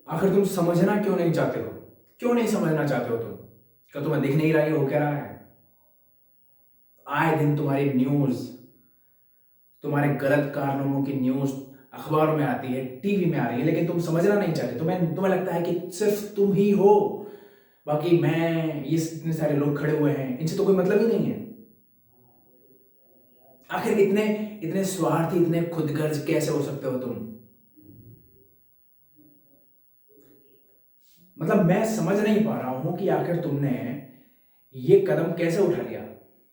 आखिर तुम समझना क्यों नहीं चाहते हो? क्यों नहीं समझना चाहते हो तुम? क्या तुम्हें दिख नहीं रहा है हो क्या रहा है? आए दिन तुम्हारी न्यूज, तुम्हारे गलत कारनामों की न्यूज अखबारों में आती है, टीवी में आ रही है, लेकिन तुम समझना नहीं चाहते। तुम्हें लगता है कि सिर्फ तुम ही हो, बाकी मैं, ये इतने सारे लोग खड़े हुए हैं, इनसे तो कोई मतलब ही नहीं है। आखिर इतने इतने स्वार्थी, इतने खुदगर्ज कैसे हो सकते हो तुम? मतलब मैं समझ नहीं पा रहा हूं कि आखिर तुमने ये कदम कैसे उठा लिया।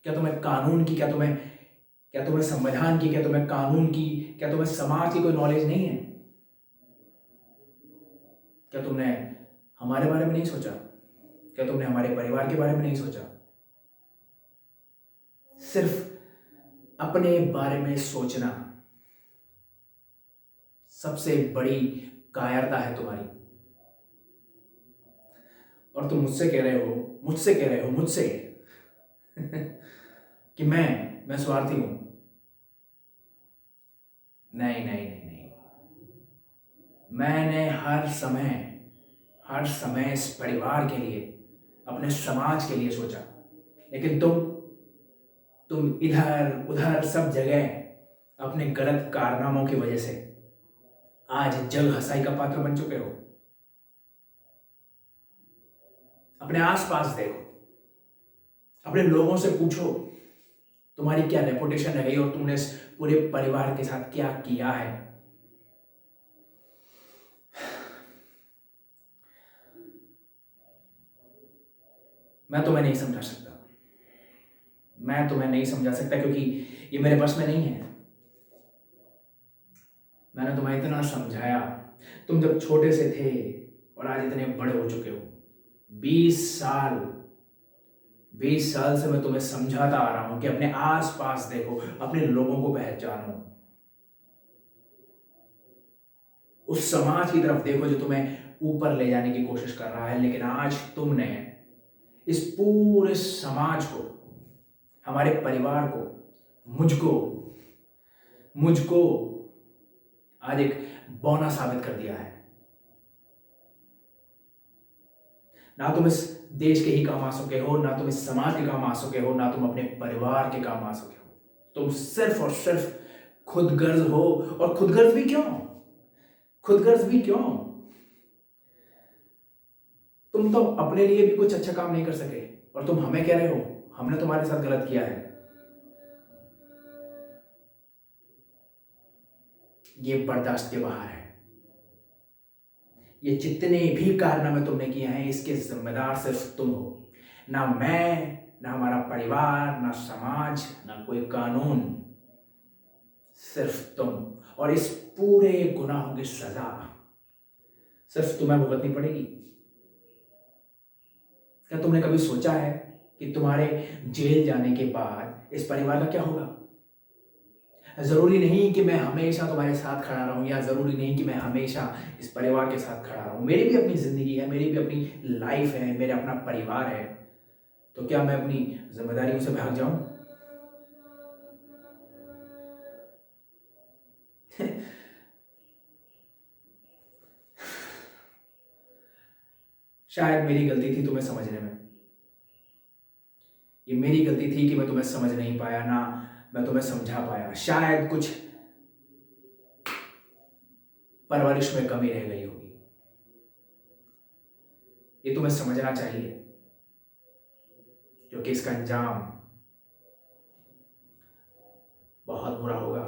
क्या तुम्हें कानून की, क्या तुम्हें संविधान की, क्या तुम्हें कानून की, क्या तुम्हें समाज की कोई नॉलेज नहीं है? क्या तुमने हमारे बारे में नहीं सोचा? क्या तुमने हमारे परिवार के बारे में नहीं सोचा? सिर्फ अपने बारे में सोचना सबसे बड़ी कायरता है तुम्हारी। और तुम मुझसे कह रहे हो मुझसे कि मैं स्वार्थी हूं। नहीं नहीं नहीं नहीं, मैंने हर समय इस परिवार के लिए, अपने समाज के लिए सोचा। लेकिन तुम इधर उधर सब जगह अपने गलत कारनामों की वजह से आज जग हंसाई का पात्र बन चुके हो। अपने आसपास देखो, अपने लोगों से पूछो, तुम्हारी क्या रेपुटेशन रह गई और तुमने इस पूरे परिवार के साथ क्या किया है। मैं तुम्हें नहीं समझा सकता, मैं तुम्हें नहीं समझा सकता, क्योंकि ये मेरे बस में नहीं है। मैंने तुम्हें इतना समझाया, तुम जब छोटे से थे और आज इतने बड़े हो चुके हो। 20 साल 20 साल से मैं तुम्हें समझाता आ रहा हूं कि अपने आसपास देखो, अपने लोगों को पहचानो, उस समाज की तरफ देखो जो तुम्हें ऊपर ले जाने की कोशिश कर रहा है। लेकिन आज तुमने इस पूरे समाज को, हमारे परिवार को, मुझको मुझको आज एक बौना साबित कर दिया है। ना तुम इस देश के ही काम आ सके हो, ना तुम इस समाज के काम आ सके हो, ना तुम अपने परिवार के काम आ सके हो। तुम सिर्फ और सिर्फ खुदगर्ज हो। और खुदगर्ज भी क्यों? तुम तो अपने लिए भी कुछ अच्छा काम नहीं कर सके और तुम हमें कह रहे हो हमने तुम्हारे साथ गलत किया है। ये बर्दाश्त के बाहर है। ये जितने भी कारनामे तुमने किए हैं, इसके जिम्मेदार सिर्फ तुम हो। ना मैं, ना हमारा परिवार, ना समाज, ना कोई कानून, सिर्फ तुम। और इस पूरे गुनाहों की सजा सिर्फ तुम्हें भुगतनी पड़ेगी। क्या तुमने कभी सोचा है कि तुम्हारे जेल जाने के बाद इस परिवार का क्या होगा? जरूरी नहीं कि मैं हमेशा तुम्हारे साथ खड़ा रहूं, या जरूरी नहीं कि मैं हमेशा इस परिवार के साथ खड़ा रहूं। मेरी भी अपनी जिंदगी है, मेरी भी अपनी लाइफ है, मेरा अपना परिवार है। तो क्या मैं अपनी जिम्मेदारियों से भाग जाऊं? शायद मेरी गलती थी तुम्हें समझने में। ये मेरी गलती थी कि मैं तुम्हें समझ नहीं पाया, ना मैं तुम्हें समझा पाया। शायद कुछ परवरिश में कमी रह गई होगी। ये तुम्हें समझना चाहिए, क्योंकि इसका अंजाम बहुत बुरा होगा।